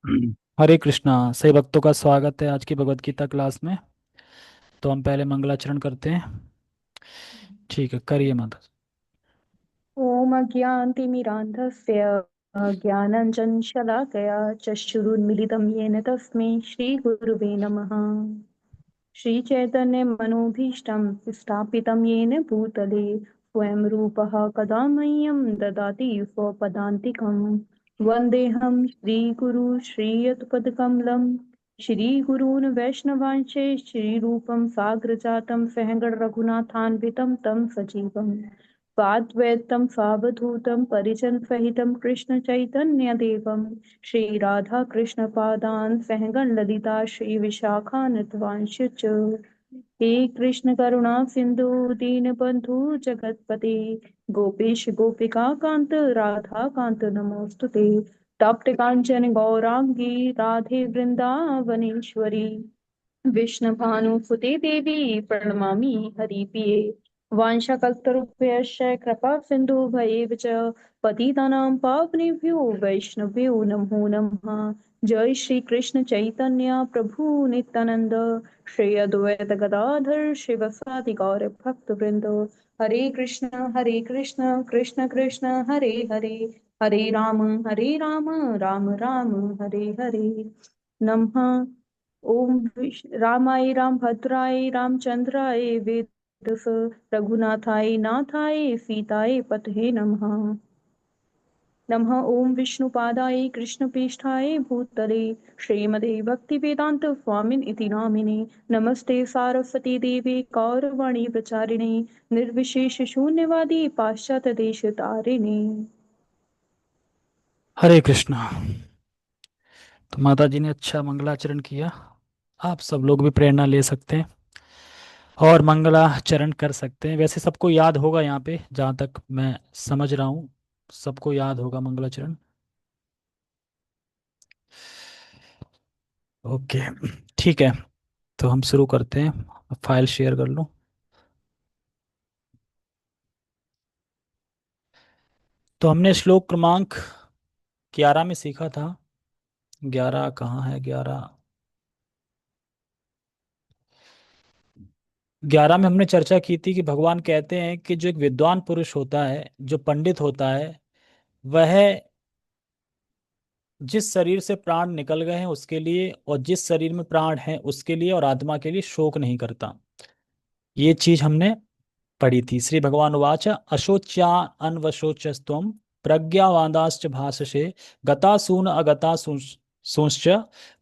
हरे कृष्णा। सही भक्तों का स्वागत है आज की भगवत गीता क्लास में। तो हम पहले मंगलाचरण करते हैं। ठीक है, करिए माता। ॐ अज्ञानतिमिरान्धस्य ज्ञानाञ्जनशलाकया चक्षुरुन्मीलितं येन तस्मै श्रीगुरुवे नमः। श्रीचैतन्यमनोभीष्टं स्थापितं येन भूतले स्वयं रूपः कदा मह्यं ददाति स्वपदान्तिकं। वन्देऽहं श्रीगुरु श्रीयत्पदकमलं श्रीगुरून् वैष्णवांश्च श्रीरूपं साग्रजातं सहगण रघुनाथान्वितं तं सजीवम् साद्वैतं सावधूतं परिजनसहितं कृष्णचैतन्यदेवं श्रीराधाकृष्णपादान् सहगण ललिता श्रीविशाखान्वितांश्च हे कृष्ण करुणा सिन्धु दीनबन्धु जगत्पते गोपेश गोपिका कान्त राधा कान्त नमोऽस्तुते तप्त काञ्चन गौराङ्गी राधे वृन्दावनेश्वरी विष्णुभानुसुते देवी प्रणमामि हरिप्रिये वाञ्छाकल्पतरुभ्यश्च कृपा सिन्धुभयेव च पतितानां पावनेभ्यो वैष्णवेभ्यो नमो नमः। जय श्री कृष्ण चैतन्य प्रभु नित्यानंद श्री अद्वैत गदाधर शिवसादि गौर भक्त वृंद हरे कृष्ण कृष्ण कृष्ण हरे हरे हरे राम राम राम हरे हरे नमः। ओम रामाय रामभद्राय रामचंद्राय वेदस रघुनाथाय नाथाय सीताय पतये नमः। नमः ओम विष्णुपादाय कृष्णप्रेष्ठाय भूतले श्रीमते भक्तिवेदांत स्वामिन इति नामिने नमस्ते सारस्वती देवे गौरवाणी प्रचारिणे निर्विशेष शून्यवादी पाश्चात्य देश तारिणे। हरे कृष्णा। तो माता जी ने अच्छा मंगलाचरण किया। आप सब लोग भी प्रेरणा ले सकते हैं और मंगलाचरण कर सकते हैं। वैसे सबको याद होगा यहाँ पे, जहाँ तक मैं समझ रहा हूँ सबको याद होगा मंगलाचरण। ओके, ठीक है। तो हम शुरू करते हैं। फाइल शेयर कर लूँ। तो हमने श्लोक क्रमांक 11 में सीखा था। 11 कहाँ है? 11, 11 में हमने चर्चा की थी कि भगवान कहते हैं कि जो एक विद्वान पुरुष होता है, जो पंडित होता है, वह जिस शरीर से प्राण निकल गए हैं उसके लिए, और जिस शरीर में प्राण है उसके लिए, और आत्मा के लिए शोक नहीं करता। ये चीज हमने पढ़ी थी। श्री भगवान उवाच अशोच्या अन्वशोचस्त्वं प्रज्ञावादाश्च भाषसे गतासून अगतासूंश्च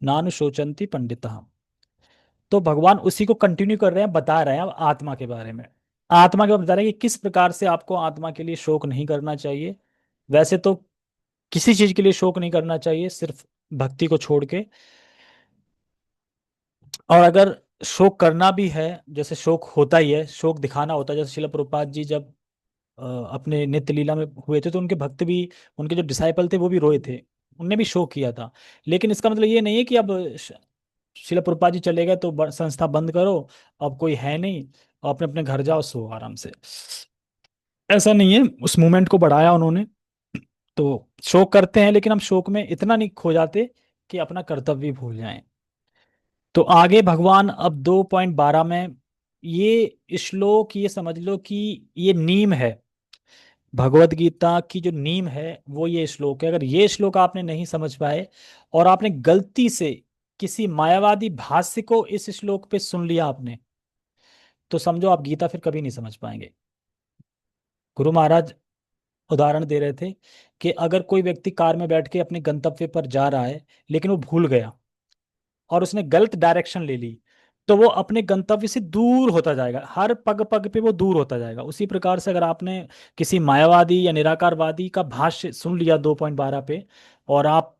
नानुशोचन्ति पंडितः। तो भगवान उसी को कंटिन्यू कर रहे हैं, बता रहे हैं अब आत्मा के बारे में। आत्मा के बारे में बता रहे हैं कि किस प्रकार से आपको आत्मा के लिए शोक नहीं करना चाहिए। वैसे तो किसी चीज के लिए शोक नहीं करना चाहिए, सिर्फ भक्ति को छोड़ के। और अगर शोक करना भी है, जैसे शोक होता ही है, शोक दिखाना होता है। जैसे शिला प्रभुपाद जी जब अपने नित्य लीला में हुए थे, तो उनके भक्त भी, उनके जो डिसाइपल थे वो भी रोए थे, उनने भी शोक किया था। लेकिन इसका मतलब ये नहीं है कि अब शिला प्रभुपाद जी चले गए तो संस्था बंद करो, अब कोई है नहीं, और अपने अपने घर जाओ, सो आराम से। ऐसा नहीं है, उस मूवमेंट को बढ़ाया उन्होंने। तो शोक करते हैं, लेकिन हम शोक में इतना नहीं खो जाते कि अपना कर्तव्य भूल जाएं। तो आगे भगवान अब 2.12 में, ये श्लोक ये समझ लो कि ये नीम है। भगवत गीता की जो नीम है वो ये श्लोक है। अगर ये श्लोक आपने नहीं समझ पाए और आपने गलती से किसी मायावादी भाष्य को इस श्लोक पे सुन लिया आपने, तो समझो आप गीता फिर कभी नहीं समझ पाएंगे। गुरु महाराज उदाहरण दे रहे थे कि अगर कोई व्यक्ति कार में बैठ के अपने गंतव्य पर जा रहा है, लेकिन वो भूल गया और उसने गलत डायरेक्शन ले ली, तो वो अपने गंतव्य से दूर होता जाएगा। हर पग पग पे वो दूर होता जाएगा। उसी प्रकार से अगर आपने किसी मायावादी या निराकारवादी का भाष्य सुन लिया 2.12 पे, और आप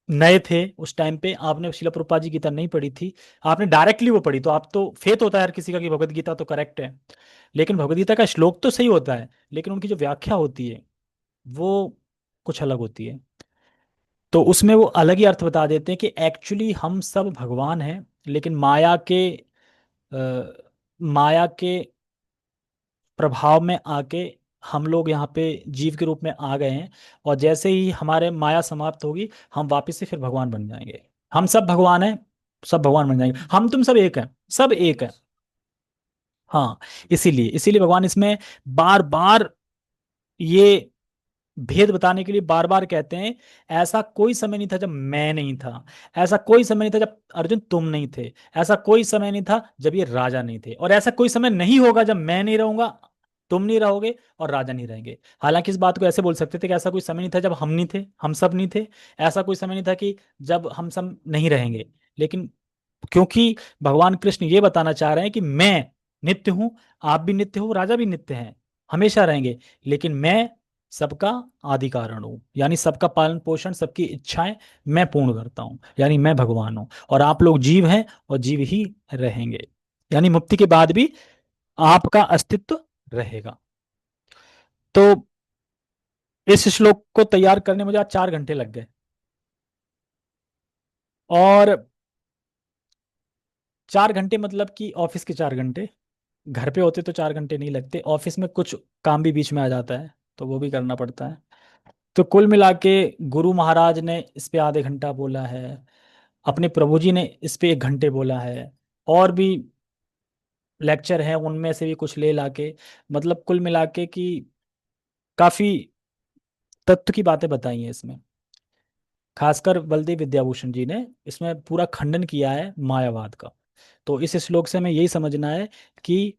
नए थे उस टाइम पे, आपने शिला प्रभुपाद जी गीता नहीं पढ़ी थी, आपने डायरेक्टली वो पढ़ी, तो आप तो फेथ होता है हर किसी का कि भगवत गीता तो करेक्ट है। लेकिन भगवत गीता का श्लोक तो सही होता है, लेकिन उनकी जो व्याख्या होती है वो कुछ अलग होती है। तो उसमें वो अलग ही अर्थ बता देते हैं कि एक्चुअली हम सब भगवान हैं, लेकिन माया के प्रभाव में आके हम लोग यहाँ पे जीव के रूप में आ गए हैं, और जैसे ही हमारे माया समाप्त होगी हम वापस से फिर भगवान बन जाएंगे। हम सब भगवान हैं, सब भगवान बन जाएंगे, हम तुम सब एक हैं, सब एक है। हाँ, इसीलिए इसीलिए भगवान इसमें बार बार ये भेद बताने के लिए बार बार कहते हैं, ऐसा कोई समय नहीं था जब मैं नहीं था, ऐसा कोई समय नहीं था जब अर्जुन तुम नहीं थे, ऐसा कोई समय नहीं था जब ये राजा नहीं थे, और ऐसा कोई समय नहीं होगा जब मैं नहीं रहूंगा, तुम नहीं रहोगे और राजा नहीं रहेंगे। हालांकि इस बात को ऐसे बोल सकते थे कि ऐसा कोई समय नहीं था जब हम नहीं थे, हम सब नहीं थे, ऐसा कोई समय नहीं था कि जब हम सब नहीं रहेंगे। लेकिन क्योंकि भगवान कृष्ण ये बताना चाह रहे हैं कि मैं नित्य हूं, आप भी नित्य हो, राजा भी नित्य हैं, हमेशा रहेंगे, लेकिन मैं सबका आदि कारण हूं, यानी सबका पालन पोषण, सबकी इच्छाएं मैं पूर्ण करता हूं, यानी मैं भगवान हूं, और आप लोग जीव हैं और जीव ही रहेंगे, यानी मुक्ति के बाद भी आपका अस्तित्व रहेगा। तो इस श्लोक को तैयार करने में मुझे आज 4 घंटे लग गए, और 4 घंटे मतलब कि ऑफिस के 4 घंटे, घर पे होते तो 4 घंटे नहीं लगते, ऑफिस में कुछ काम भी बीच में आ जाता है तो वो भी करना पड़ता है। तो कुल मिला के गुरु महाराज ने इस पे आधे घंटा बोला है, अपने प्रभु जी ने इस पे 1 घंटे बोला है, और भी लेक्चर हैं उनमें से भी कुछ ले लाके, मतलब कुल मिला के कि काफी तत्व की बातें बताई हैं इसमें। खासकर बलदेव विद्याभूषण जी ने इसमें पूरा खंडन किया है मायावाद का। तो इस श्लोक से हमें यही समझना है कि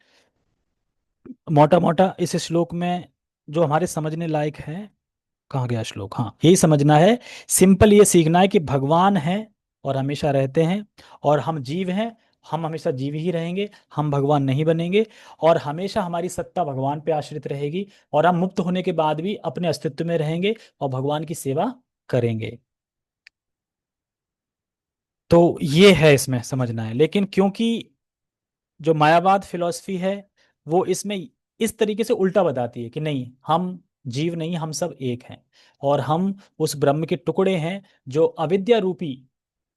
मोटा मोटा इस श्लोक में जो हमारे समझने लायक है, कहाँ गया श्लोक, हाँ यही समझना है, सिंपल ये सीखना है कि भगवान है और हमेशा रहते हैं, और हम जीव हैं, हम हमेशा जीव ही रहेंगे, हम भगवान नहीं बनेंगे, और हमेशा हमारी सत्ता भगवान पे आश्रित रहेगी, और हम मुक्त होने के बाद भी अपने अस्तित्व में रहेंगे और भगवान की सेवा करेंगे। तो ये है इसमें समझना है, लेकिन क्योंकि जो मायावाद फिलॉसफी है वो इसमें इस तरीके से उल्टा बताती है कि नहीं, हम जीव नहीं, हम सब एक हैं, और हम उस ब्रह्म के टुकड़े हैं जो अविद्या रूपी,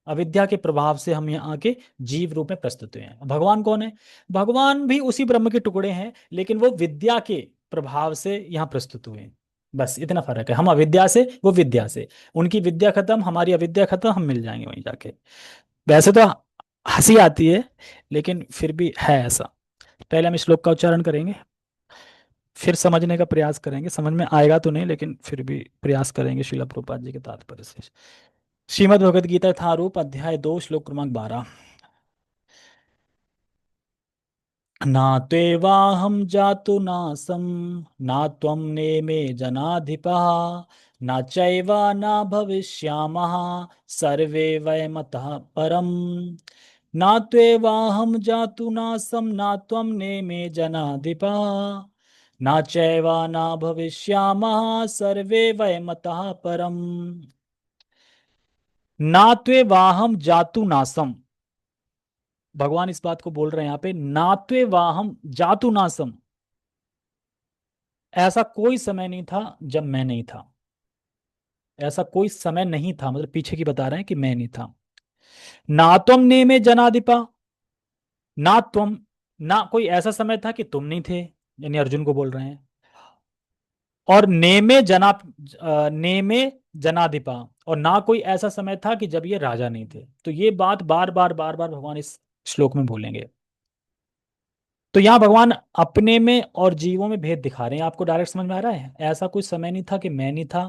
अविद्या के प्रभाव से हम यहाँ आके जीव रूप में प्रस्तुत हुए हैं। भगवान कौन है? भगवान भी उसी ब्रह्म के टुकड़े हैं, लेकिन वो विद्या के प्रभाव से यहाँ प्रस्तुत हुए हैं। बस इतना फर्क है, हम अविद्या से, वो विद्या से, उनकी विद्या खत्म, हमारी अविद्या खत्म, हम मिल जाएंगे वहीं जाके। वैसे तो हंसी आती है, लेकिन फिर भी है ऐसा। पहले हम इस श्लोक का उच्चारण करेंगे, फिर समझने का प्रयास करेंगे, समझ में आएगा तो नहीं लेकिन फिर भी प्रयास करेंगे श्रील प्रभुपाद जी के तात्पर्य से। श्रीमद् भगवद गीता यथारूप अध्याय 2 श्लोक क्रमांक 12। ना त्वेवाहं जातु नासं, ना त्वं नेमे जनाधिपः, न चैव न भविष्यामः, सर्वे वयमतः परम्। न त्वेवाहं जातु नासं, न त्वं नेमे जनाधिपः, न चैव न भविष्यामः, सर्वे वयमतः परम्। ना त्वेवाहं जातु नासम, भगवान इस बात को बोल रहे हैं यहाँ पे, नात्वे वाहम जातु नासम, ऐसा कोई समय नहीं था जब मैं नहीं था, ऐसा कोई समय नहीं था मतलब पीछे की बता रहे हैं कि मैं नहीं था। ना तुम ने में जनाधिपा, ना तुम, ना कोई ऐसा समय था कि तुम नहीं थे, यानी अर्जुन को बोल रहे हैं, और नेमे जना, नेमे जनाधिपा, और ना कोई ऐसा समय था कि जब ये राजा नहीं थे। तो ये बात बार बार बार बार भगवान इस श्लोक में बोलेंगे। तो यहाँ भगवान अपने में और जीवों में भेद दिखा रहे हैं, आपको डायरेक्ट समझ में आ रहा है, ऐसा कोई समय नहीं था कि मैं नहीं था,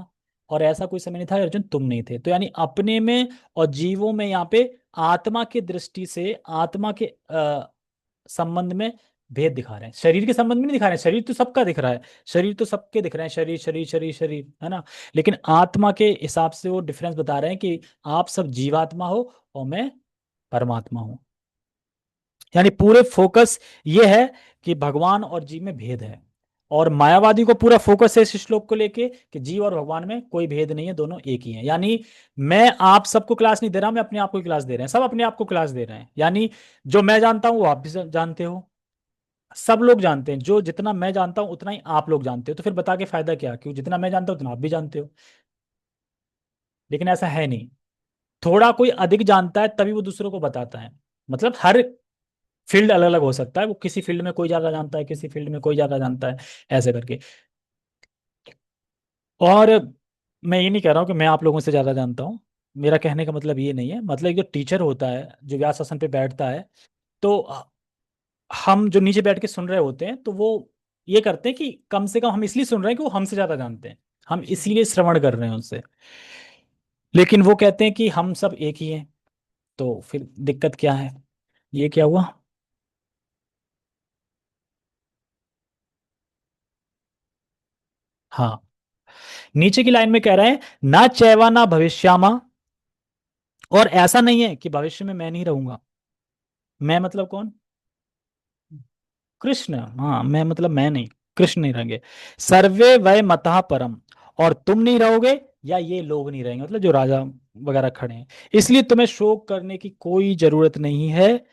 और ऐसा कोई समय नहीं था कि अर्जुन तुम नहीं थे। तो यानी अपने में और जीवों में यहाँ पे आत्मा की दृष्टि से, आत्मा के संबंध में भेद दिखा रहे हैं, शरीर के संबंध में नहीं दिखा रहे हैं, शरीर तो सबका दिख रहा है, शरीर तो सबके दिख रहे हैं, शरीर शरीर शरीर शरीर है ना, लेकिन आत्मा के हिसाब से वो डिफरेंस बता रहे हैं कि आप सब जीवात्मा हो और मैं परमात्मा हूं। यानी पूरे फोकस ये है कि भगवान और जीव में भेद है, और मायावादी को पूरा फोकस है इस श्लोक को लेके कि जीव और भगवान में कोई भेद नहीं है, दोनों एक ही हैं। यानी मैं आप सबको क्लास नहीं दे रहा, मैं अपने आप को ही क्लास दे रहे हैं, सब अपने आप को क्लास दे रहे हैं, यानी जो मैं जानता हूं वो आप भी जानते हो, सब लोग जानते हैं, जो जितना मैं जानता हूं उतना ही आप लोग जानते हो, तो फिर बता के फायदा क्या, क्यों जितना मैं जानता हूं उतना आप भी जानते हो। लेकिन ऐसा है नहीं, थोड़ा कोई अधिक जानता है तभी वो दूसरों को बताता है, मतलब हर फील्ड अलग अलग हो सकता है, वो किसी फील्ड में कोई ज्यादा जानता है, किसी फील्ड में कोई ज्यादा जानता है, ऐसे करके। और मैं ये नहीं कह रहा हूँ कि मैं आप लोगों से ज़्यादा जानता हूँ, मेरा कहने का मतलब ये नहीं है। मतलब एक जो टीचर होता है जो व्यास आसन पे बैठता है, तो हम जो नीचे बैठ के सुन रहे होते हैं तो वो ये करते हैं कि कम से कम हम इसलिए सुन रहे हैं कि वो हमसे ज़्यादा जानते हैं, हम इसीलिए श्रवण कर रहे हैं उनसे। लेकिन वो कहते हैं कि हम सब एक ही हैं, तो फिर दिक्कत क्या है? ये क्या हुआ? हाँ, नीचे की लाइन में कह रहे हैं ना चैवा ना भविष्यामा। और ऐसा नहीं है कि भविष्य में मैं नहीं रहूंगा। मैं मतलब कौन? कृष्ण। हाँ, मैं मतलब मैं नहीं, कृष्ण नहीं रहेंगे। सर्वे वै मतः परम। और तुम नहीं रहोगे, या ये लोग नहीं रहेंगे, मतलब जो राजा वगैरह खड़े हैं। इसलिए तुम्हें शोक करने की कोई जरूरत नहीं है।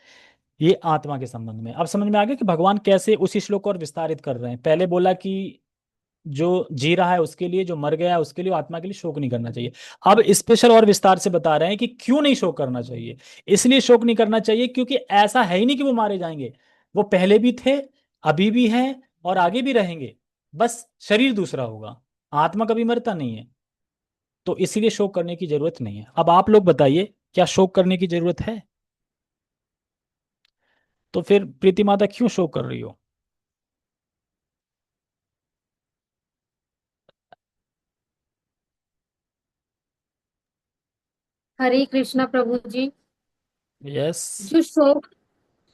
ये आत्मा के संबंध में अब समझ में आ गया कि भगवान कैसे उसी श्लोक को और विस्तारित कर रहे हैं। पहले बोला कि जो जी रहा है उसके लिए, जो मर गया है उसके लिए, आत्मा के लिए शोक नहीं करना चाहिए। अब स्पेशल और विस्तार से बता रहे हैं कि क्यों नहीं शोक करना चाहिए। इसलिए शोक नहीं करना चाहिए क्योंकि ऐसा है ही नहीं कि वो मारे जाएंगे। वो पहले भी थे, अभी भी हैं, और आगे भी रहेंगे। बस शरीर दूसरा होगा, आत्मा कभी मरता नहीं है। तो इसीलिए शोक करने की जरूरत नहीं है। अब आप लोग बताइए, क्या शोक करने की जरूरत है? तो फिर प्रीति माता क्यों शोक कर रही हो? हरे कृष्णा प्रभु जी। यस। जो शोक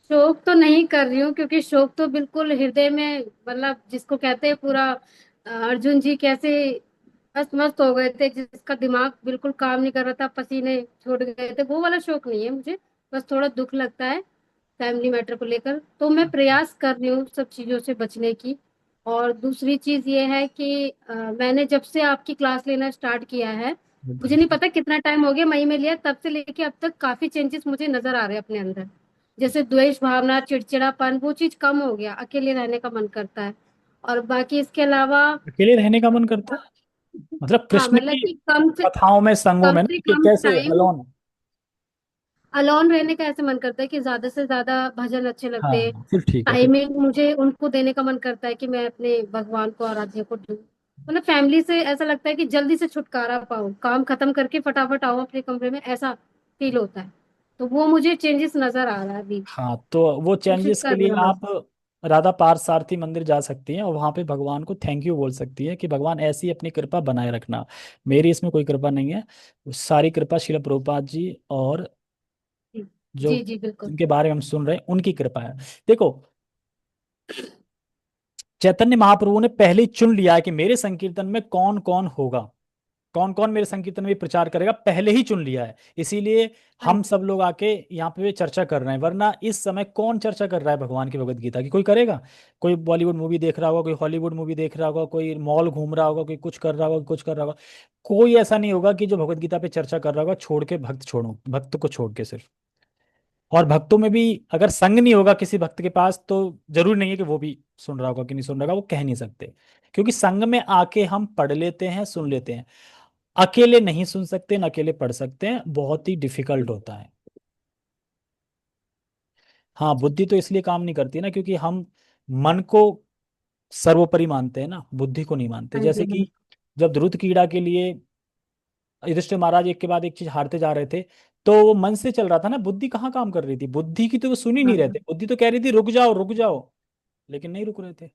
शोक तो नहीं कर रही हूँ, क्योंकि शोक तो बिल्कुल हृदय में, मतलब जिसको कहते हैं पूरा अर्जुन जी कैसे अस्त मस्त हो गए थे, जिसका दिमाग बिल्कुल काम नहीं कर रहा था, पसीने छूट गए थे, वो वाला शोक नहीं है मुझे। बस थोड़ा दुख लगता है फैमिली मैटर को लेकर, तो मैं प्रयास कर रही हूँ सब चीजों से बचने की। और दूसरी चीज ये है कि मैंने जब से आपकी क्लास लेना स्टार्ट किया है, मुझे नहीं पता कितना टाइम हो गया, मई में लिया तब से लेके अब तक काफी चेंजेस मुझे नजर आ रहे हैं अपने अंदर। जैसे द्वेष भावना, चिड़चिड़ापन, वो चीज कम हो गया, अकेले रहने का मन करता है। और बाकी इसके अलावा अकेले रहने का मन करता है? मतलब हाँ, कृष्ण मतलब की कि कथाओं में, संगों कम में से ना, कि कम कैसे टाइम अलोन? अलोन रहने का ऐसे मन करता है कि ज्यादा से ज्यादा भजन अच्छे लगते हैं। हाँ, फिर ठीक है फिर। टाइमिंग मुझे उनको देने का मन करता है कि मैं अपने भगवान को, आराध्य को दूं। मतलब फैमिली से ऐसा लगता है कि जल्दी से छुटकारा पाऊं, काम खत्म करके फटाफट आओ अपने कमरे में, ऐसा फील होता है। तो वो मुझे चेंजेस नजर आ रहा है अभी। हाँ, तो वो कोशिश चेंजेस के कर रही लिए हूँ मैं। आप राधा पार्थसारथी मंदिर जा सकती हैं और वहां पे भगवान को थैंक यू बोल सकती है कि भगवान ऐसी अपनी कृपा बनाए रखना। मेरी इसमें कोई कृपा नहीं है। सारी कृपा शिला प्रभुपाद जी और जी जो जी जी, बिल्कुल। जिनके बारे में हम सुन रहे हैं उनकी कृपा है। देखो, चैतन्य महाप्रभु ने पहले ही चुन लिया है कि मेरे संकीर्तन में कौन कौन होगा, कौन कौन मेरे संकीर्तन में प्रचार करेगा, पहले ही चुन लिया है। इसीलिए हाँ हम जी। सब लोग आके यहाँ पे चर्चा कर रहे हैं। वरना इस समय कौन चर्चा कर रहा है भगवान की भगवत गीता की? कोई करेगा? कोई बॉलीवुड मूवी देख रहा होगा, कोई हॉलीवुड मूवी देख रहा होगा, कोई मॉल घूम रहा होगा, कोई कुछ कर रहा होगा, कुछ कर रहा होगा। कोई ऐसा नहीं होगा कि जो भगवत गीता पे चर्चा कर रहा होगा छोड़ के, भक्त छोड़ो, भक्त को छोड़ के सिर्फ। और भक्तों में भी अगर संग नहीं होगा किसी भक्त के पास, तो जरूरी नहीं है कि वो भी सुन रहा होगा कि नहीं सुन रहा होगा, वो कह नहीं सकते। क्योंकि संग में आके हम पढ़ लेते हैं, सुन लेते हैं। अकेले नहीं सुन सकते, न अकेले पढ़ सकते हैं, बहुत ही डिफिकल्ट होता है। हाँ, बुद्धि तो इसलिए काम नहीं करती ना क्योंकि हम मन को सर्वोपरि मानते हैं ना, बुद्धि को नहीं मानते। हाँ जैसे जी। हाँ कि जब ध्रुव कीड़ा के लिए युधिष्ठिर महाराज एक के बाद एक चीज हारते जा रहे थे, तो वो मन से चल रहा था ना, बुद्धि कहाँ काम कर रही थी? बुद्धि की तो वो सुन ही नहीं रहे थे, हाँ। बुद्धि तो कह रही थी रुक जाओ रुक जाओ, लेकिन नहीं रुक रहे थे।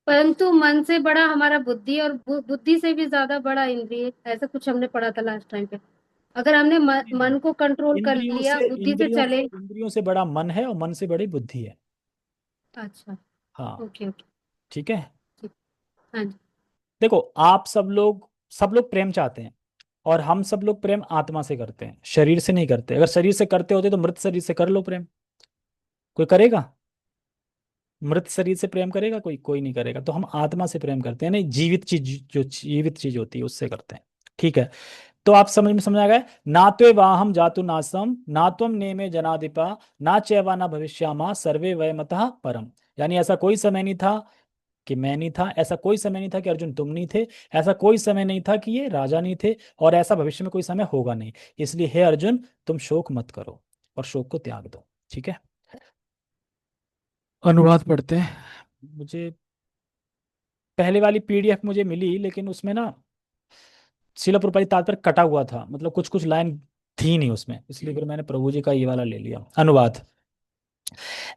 परंतु मन से बड़ा हमारा बुद्धि, और बुद्धि से भी ज्यादा बड़ा इंद्रिय, ऐसा कुछ हमने पढ़ा था लास्ट टाइम पे। अगर हमने नहीं मन को कंट्रोल नहीं, कर लिया, बुद्धि से चले। इंद्रियों से बड़ा मन है और मन से बड़ी बुद्धि है। अच्छा। हाँ, ओके ओके। ठीक है। ठीक। हाँ जी। देखो, आप सब लोग प्रेम चाहते हैं, और हम सब लोग प्रेम आत्मा से करते हैं, शरीर से नहीं करते। अगर शरीर से करते होते तो मृत शरीर से कर लो प्रेम। कोई करेगा? मृत शरीर से प्रेम करेगा कोई? कोई नहीं करेगा। तो हम आत्मा से प्रेम करते हैं, नहीं जीवित चीज, जो जीवित चीज होती है उससे करते हैं। ठीक है। तो आप समझ आ गए? ना तो वाहम जातु नासम ना त्वम नेमे जनाधिपा ना चैवा ना भविष्यामा सर्वे वयमतः परम। यानी ऐसा कोई समय नहीं था कि मैं नहीं था, ऐसा कोई समय नहीं था कि अर्जुन तुम नहीं थे, ऐसा कोई समय नहीं था कि ये राजा नहीं थे, और ऐसा भविष्य में कोई समय होगा नहीं। इसलिए हे अर्जुन, तुम शोक मत करो और शोक को त्याग दो। ठीक है। अनुवाद पढ़ते हैं। मुझे पहले वाली पीडीएफ मुझे मिली, लेकिन उसमें ना शिला प्रभुपाद जी तात्पर्य कटा हुआ था, मतलब कुछ कुछ लाइन थी नहीं उसमें, इसलिए फिर मैंने प्रभु जी का ये वाला ले लिया अनुवाद।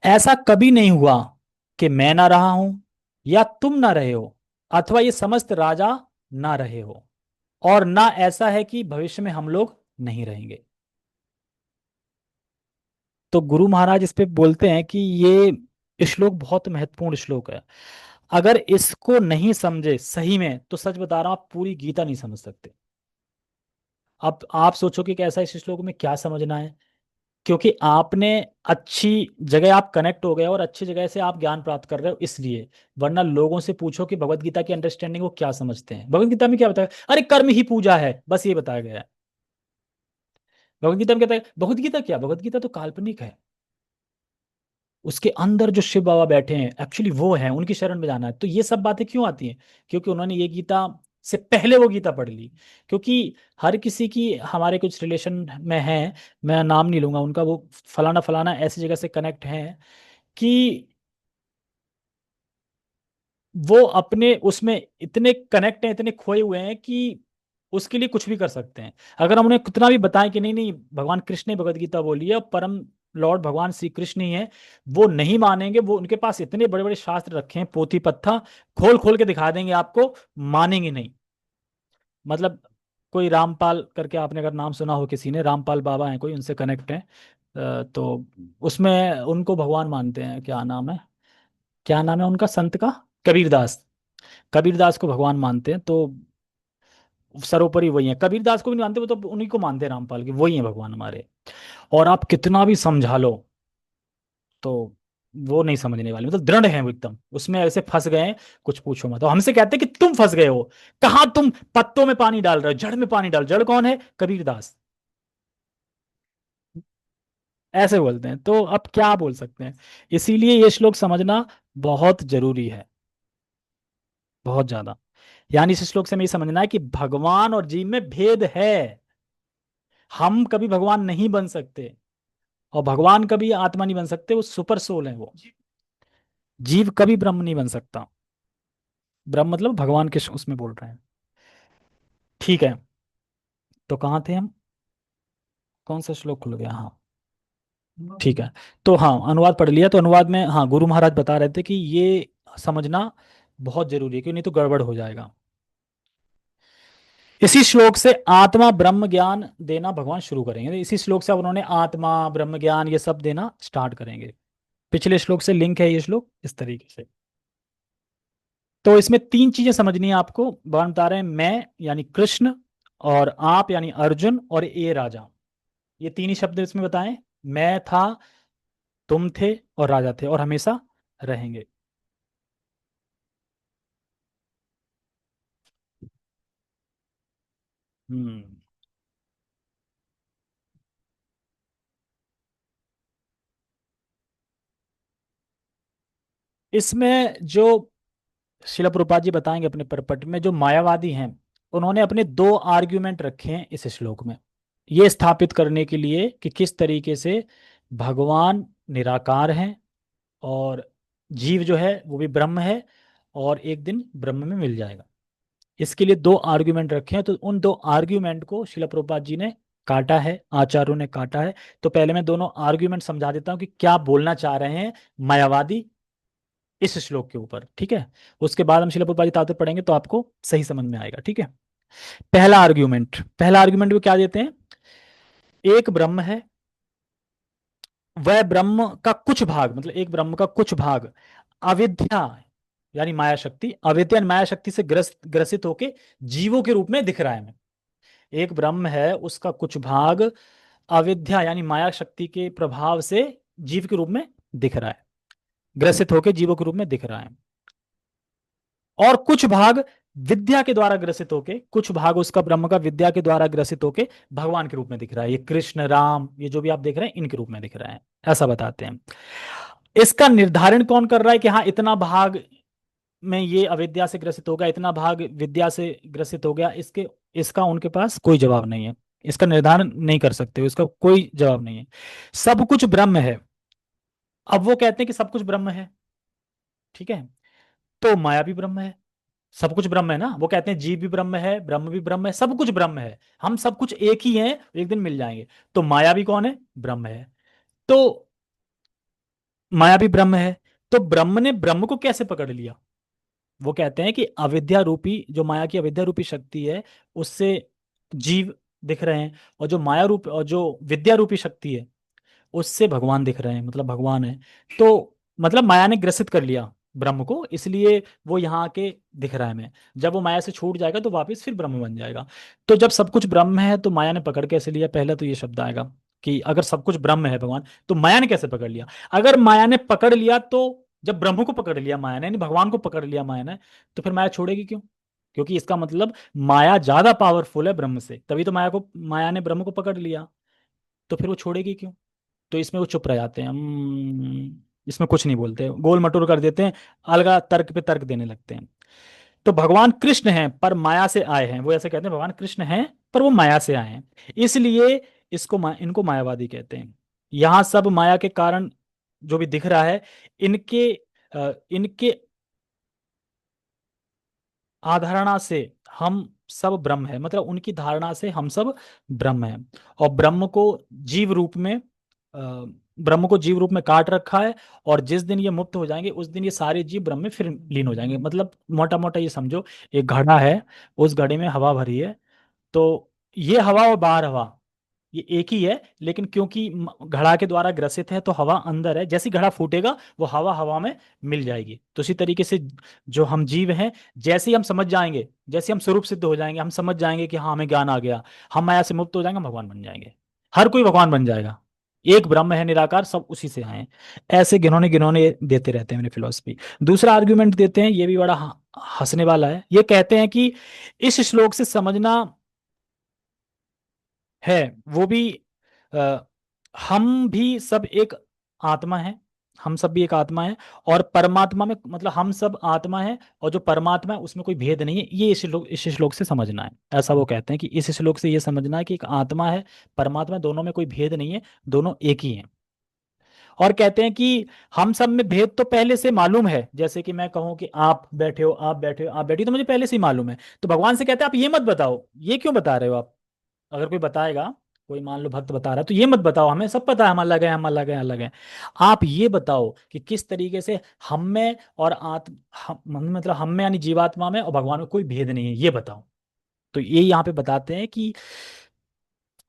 ऐसा कभी नहीं हुआ कि मैं ना रहा हूं या तुम ना रहे हो, अथवा ये समस्त राजा ना रहे हो, और ना ऐसा है कि भविष्य में हम लोग नहीं रहेंगे। तो गुरु महाराज इस पे बोलते हैं कि ये श्लोक बहुत महत्वपूर्ण श्लोक है। अगर इसको नहीं समझे सही में, तो सच बता रहा हूं, आप पूरी गीता नहीं समझ सकते। अब आप सोचोगे कि ऐसा इस श्लोक में क्या समझना है, क्योंकि आपने अच्छी जगह आप कनेक्ट हो गए और अच्छी जगह से आप ज्ञान प्राप्त कर रहे हो इसलिए। वरना लोगों से पूछो कि भगवत गीता की अंडरस्टैंडिंग वो क्या समझते हैं। भगवत गीता में क्या बताया, अरे कर्म ही पूजा है, बस ये बताया गया है। भगवत गीता में कहता है, भगवत गीता क्या, भगवत गीता तो काल्पनिक है। उसके अंदर जो शिव बाबा बैठे हैं एक्चुअली वो हैं, उनकी शरण में जाना है। तो ये सब बातें क्यों आती हैं, क्योंकि उन्होंने ये गीता से पहले वो गीता पढ़ ली। क्योंकि हर किसी की हमारे कुछ रिलेशन में है, मैं नाम नहीं लूंगा उनका, वो फलाना फलाना ऐसी जगह से कनेक्ट हैं कि वो अपने उसमें इतने कनेक्ट हैं, इतने खोए हुए हैं कि उसके लिए कुछ भी कर सकते हैं। अगर हम उन्हें कितना भी बताएं कि नहीं नहीं भगवान कृष्ण ने भगवत गीता बोली है और परम लॉर्ड भगवान श्री कृष्ण ही है, वो नहीं मानेंगे। वो उनके पास इतने बड़े बड़े शास्त्र रखे हैं, पोथी पत्था खोल खोल के दिखा देंगे आपको, मानेंगे नहीं। मतलब कोई रामपाल करके, आपने अगर नाम सुना हो किसी ने, रामपाल बाबा हैं कोई, उनसे कनेक्ट है। तो उसमें उनको भगवान मानते हैं। क्या नाम है, क्या नाम है उनका संत का, कबीरदास। कबीरदास को भगवान मानते हैं। तो सर्वोपरि वही है, कबीरदास को भी नहीं मानते, वो तो उन्हीं को मानते हैं रामपाल के, वही है भगवान हमारे। और आप कितना भी समझा लो तो वो नहीं समझने वाले, मतलब दृढ़ हैं वो एकदम उसमें, ऐसे फंस गए हैं, कुछ पूछो मत। तो हमसे कहते हैं कि तुम फंस गए हो, कहाँ तुम पत्तों में पानी डाल रहे हो, जड़ में पानी डाल, जड़ कौन है, कबीरदास। ऐसे बोलते हैं, तो अब क्या बोल सकते हैं। इसीलिए ये श्लोक समझना बहुत जरूरी है, बहुत ज्यादा। यानी इस श्लोक से हमें ये समझना है कि भगवान और जीव में भेद है। हम कभी भगवान नहीं बन सकते, और भगवान कभी आत्मा नहीं बन सकते, वो सुपर सोल है वो। जीव कभी ब्रह्म नहीं बन सकता। ब्रह्म मतलब भगवान के उसमें बोल रहे हैं। ठीक है, तो कहाँ थे हम, कौन सा श्लोक खुल गया, हाँ ठीक है। तो हाँ अनुवाद पढ़ लिया, तो अनुवाद में हाँ गुरु महाराज बता रहे थे कि ये समझना बहुत जरूरी है, क्योंकि नहीं तो गड़बड़ हो जाएगा। इसी श्लोक से आत्मा ब्रह्म ज्ञान देना भगवान शुरू करेंगे। इसी श्लोक से अब उन्होंने आत्मा ब्रह्म ज्ञान ये सब देना स्टार्ट करेंगे। पिछले श्लोक से लिंक है ये श्लोक इस तरीके से। तो इसमें तीन चीजें समझनी है आपको। भगवान बता रहे हैं, मैं यानी कृष्ण, और आप यानी अर्जुन, और ये राजा। ये तीन ही शब्द इसमें बताएं। मैं था, तुम थे, और राजा थे, और हमेशा रहेंगे। हम्म। इसमें जो शिला प्रभुपाद जी बताएंगे अपने परपट में, जो मायावादी हैं उन्होंने अपने दो आर्ग्यूमेंट रखे हैं इस श्लोक में, ये स्थापित करने के लिए कि किस तरीके से भगवान निराकार हैं, और जीव जो है वो भी ब्रह्म है, और एक दिन ब्रह्म में मिल जाएगा। इसके लिए दो आर्ग्यूमेंट रखे हैं। तो उन दो आर्ग्यूमेंट को शिला प्रभुपाद जी ने काटा है, आचार्यों ने काटा है। तो पहले मैं दोनों आर्ग्यूमेंट समझा देता हूं कि क्या बोलना चाह रहे हैं मायावादी इस श्लोक के ऊपर, ठीक है। उसके बाद हम शिला प्रभुपाद जी तात्पर्य पढ़ेंगे तो आपको सही समझ में आएगा, ठीक है। पहला आर्ग्यूमेंट में क्या देते हैं, एक ब्रह्म है, वह ब्रह्म का कुछ भाग, मतलब एक ब्रह्म का कुछ भाग अविद्या यानी माया शक्ति, अविद्या यानी माया शक्ति से ग्रसित होके जीवों के रूप में दिख रहा है हमें। एक ब्रह्म है, उसका कुछ भाग अविद्या यानी माया शक्ति के प्रभाव से जीव के रूप में दिख रहा है, ग्रसित होकर जीवों के रूप में दिख रहा है। और कुछ भाग विद्या के द्वारा ग्रसित होके, कुछ भाग उसका ब्रह्म का विद्या के द्वारा ग्रसित होके भगवान के रूप में दिख रहा है। ये कृष्ण राम ये जो भी आप देख रहे हैं इनके रूप में दिख रहा है, ऐसा बताते हैं। इसका निर्धारण कौन कर रहा है कि हाँ इतना भाग में ये अविद्या से ग्रसित हो गया, इतना भाग विद्या से ग्रसित हो गया, इसके इसका उनके पास कोई जवाब नहीं है। इसका निर्धारण नहीं कर सकते, इसका कोई जवाब नहीं है। सब कुछ ब्रह्म है। अब वो कहते हैं कि सब कुछ ब्रह्म है, ठीक है, तो माया भी ब्रह्म है। सब कुछ ब्रह्म है ना, वो कहते हैं जीव भी ब्रह्म है, ब्रह्म भी ब्रह्म है, सब कुछ ब्रह्म है, हम सब कुछ एक ही हैं, एक दिन मिल जाएंगे। तो माया भी कौन है? ब्रह्म है। तो माया भी ब्रह्म है। तो ब्रह्म ने ब्रह्म को कैसे पकड़ लिया? वो कहते हैं कि अविद्या रूपी, जो माया की अविद्या रूपी शक्ति है, उससे जीव दिख रहे हैं, और जो माया रूप और जो विद्या रूपी शक्ति है, उससे भगवान दिख रहे हैं, मतलब भगवान है। तो मतलब माया ने ग्रसित कर लिया ब्रह्म को, इसलिए वो यहाँ आके दिख रहा है हमें। जब वो माया से छूट जाएगा तो वापस फिर ब्रह्म बन जाएगा। तो जब सब कुछ ब्रह्म है तो माया ने पकड़ कैसे लिया? पहले तो ये शब्द आएगा कि अगर सब कुछ ब्रह्म है भगवान, तो माया ने कैसे पकड़ लिया? अगर माया ने पकड़ लिया तो, जब ब्रह्म को पकड़ लिया माया ने, यानी भगवान को पकड़ लिया माया ने, तो फिर माया छोड़ेगी क्यों? क्योंकि इसका मतलब माया ज्यादा पावरफुल है ब्रह्म से, तभी तो माया ने ब्रह्म को पकड़ लिया। तो फिर वो छोड़ेगी क्यों? तो इसमें वो चुप रह जाते हैं, इसमें कुछ नहीं बोलते, गोल मटोल कर देते हैं, अलगा तर्क पे तर्क देने लगते हैं। तो भगवान कृष्ण हैं पर माया से आए हैं, वो ऐसे कहते हैं, भगवान कृष्ण हैं पर वो माया से आए हैं, इसलिए इनको मायावादी कहते हैं। यहां सब माया के कारण जो भी दिख रहा है, इनके इनके आधारणा से हम सब ब्रह्म है, मतलब उनकी धारणा से हम सब ब्रह्म है। और जीव रूप में ब्रह्म को जीव रूप में काट रखा है, और जिस दिन ये मुक्त हो जाएंगे उस दिन ये सारे जीव ब्रह्म में फिर लीन हो जाएंगे। मतलब मोटा मोटा ये समझो, एक घड़ा है, उस घड़े में हवा भरी है, तो ये हवा और बाहर हवा ये एक ही है, लेकिन क्योंकि घड़ा के द्वारा ग्रसित है तो हवा अंदर है, जैसे ही घड़ा फूटेगा वो हवा हवा में मिल जाएगी। तो इसी तरीके से जो हम जीव हैं, जैसे ही हम समझ जाएंगे, जैसे हम स्वरूप सिद्ध हो जाएंगे, हम समझ जाएंगे कि हाँ हमें ज्ञान आ गया, हम माया से मुक्त हो जाएंगे, हम भगवान बन जाएंगे। हर कोई भगवान बन जाएगा। एक ब्रह्म है निराकार, सब उसी से आए हैं। ऐसे गिनौने गिनौने देते रहते हैं मेरे फिलोसफी। दूसरा आर्गुमेंट देते हैं, ये भी बड़ा हंसने वाला है। ये कहते हैं कि इस श्लोक से समझना है, वो भी आ, हम भी सब एक आत्मा है, हम सब भी एक आत्मा है, और परमात्मा में, मतलब हम सब आत्मा है, और जो परमात्मा है उसमें कोई भेद नहीं है, ये इस श्लोक से समझना है। ऐसा वो कहते हैं कि इस श्लोक से ये समझना है कि एक आत्मा है, परमात्मा है, दोनों में कोई भेद नहीं है, दोनों एक ही हैं। और कहते हैं कि हम सब में भेद तो पहले से मालूम है, जैसे कि मैं कहूं कि आप बैठे हो, आप बैठे हो, आप बैठी हो, तो मुझे पहले से ही मालूम है। तो भगवान से कहते हैं आप ये मत बताओ, ये क्यों बता रहे हो आप? अगर कोई बताएगा, कोई मान लो भक्त बता रहा है, तो ये मत बताओ, हमें सब पता है हम अलग है, हम अलग है, अलग है। आप ये बताओ कि किस तरीके से हम में और मतलब हम में यानी जीवात्मा में और भगवान में कोई भेद नहीं है, ये बताओ। तो ये यहाँ पे बताते हैं कि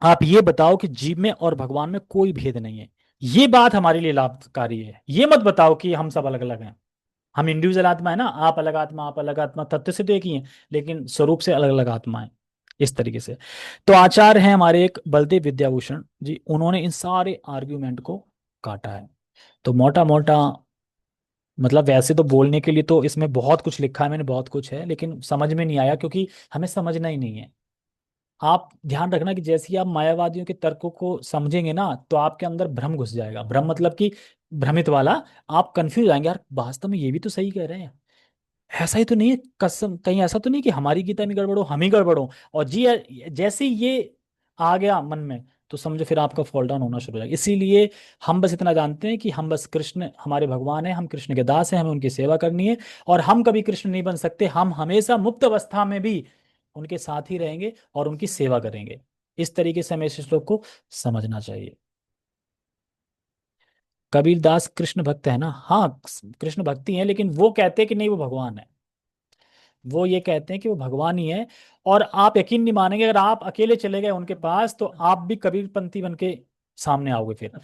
आप ये बताओ कि जीव में और भगवान में कोई भेद नहीं है, ये बात हमारे लिए लाभकारी है। ये मत बताओ कि हम सब अलग अलग हैं। हम इंडिविजुअल आत्मा है ना, आप अलग आत्मा, आप अलग आत्मा, तत्व से तो एक ही है, लेकिन स्वरूप से अलग अलग आत्मा है। इस तरीके से। तो आचार्य हैं हमारे एक बलदेव विद्याभूषण जी, उन्होंने इन सारे आर्ग्यूमेंट को काटा है। तो मोटा मोटा मतलब, वैसे तो बोलने के लिए तो इसमें बहुत कुछ लिखा है मैंने, बहुत कुछ है, लेकिन समझ में नहीं आया क्योंकि हमें समझना ही नहीं है। आप ध्यान रखना कि जैसे ही आप मायावादियों के तर्कों को समझेंगे ना, तो आपके अंदर भ्रम घुस जाएगा। भ्रम मतलब कि भ्रमित वाला, आप कंफ्यूज आएंगे, यार वास्तव में ये भी तो सही कह रहे हैं, ऐसा ही तो नहीं है, कसम कहीं ऐसा तो नहीं कि हमारी गीता में गड़बड़ हो, हम ही गड़बड़ हो। और जी जैसे ही ये आ गया मन में, तो समझो फिर आपका फॉल डाउन होना शुरू हो जाएगा। इसीलिए हम बस इतना जानते हैं कि हम बस कृष्ण हमारे भगवान हैं, हम कृष्ण के दास हैं, हमें उनकी सेवा करनी है, और हम कभी कृष्ण नहीं बन सकते, हम हमेशा मुक्त अवस्था में भी उनके साथ ही रहेंगे और उनकी सेवा करेंगे। इस तरीके से हमें इस श्लोक को समझना चाहिए। कबीर दास कृष्ण भक्त है ना? हाँ, कृष्ण भक्ति है, लेकिन वो कहते हैं कि नहीं वो भगवान है। वो ये कहते हैं कि वो भगवान ही है। और आप यकीन नहीं मानेंगे, अगर आप अकेले चले गए उनके पास तो आप भी कबीरपंथी बन के सामने आओगे। फिर